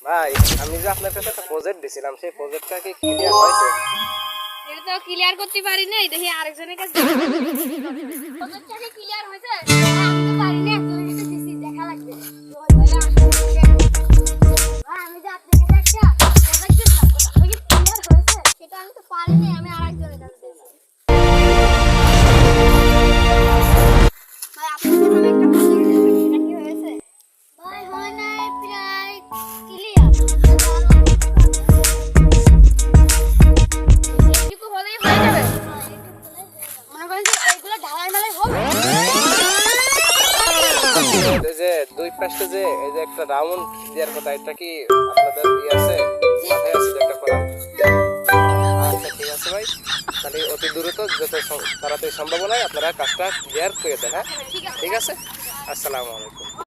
ভাই আমি যে আপনার কাছে একটা প্রজেক্ট দিছিলাম সেই প্রজেক্টটা কি ক্লিয়ার হয়েছে? এটা তো ক্লিয়ার করতে পারি নাই, দেখি আরেকজনের কাছে প্রজেক্টটা কি ক্লিয়ার হয়েছে? আমি তো পারি না, একজনের কাছে দিছি, দেখা লাগবে। আমি যে আপনার কাছে একটা প্রজেক্ট দিছিলাম, ওটা কি ক্লিয়ার হয়েছে? সেটা আমি তো পারি না, আমি আরেকজনের কাছে দিলাম। ভাই আপনার কাছে আমি একটা প্রজেক্ট দিছিলাম, এটা কি হয়েছে? ভাই হয় নাই, প্রায় ক্লিয়ার। এইটুকু হলেই হয়ে যাবে। মনে করেন যে এইগুলো ঢালাই ঢালাই হবে। এই যে দুই পাশে যে এই যে একটা রাউন্ড দেওয়ার কথা, এটা কি আপনাদের আছে মাথায় আছে যে একটা করা? আচ্ছা ঠিক আছে ভাই, তাহলে অতি দ্রুত যত তাড়াতাড়ি সম্ভাবনায় আপনারা কাজটা ক্লিয়ার করে দেন। হ্যাঁ ঠিক আছে। ঠিক আছে, আসসালামু আলাইকুম।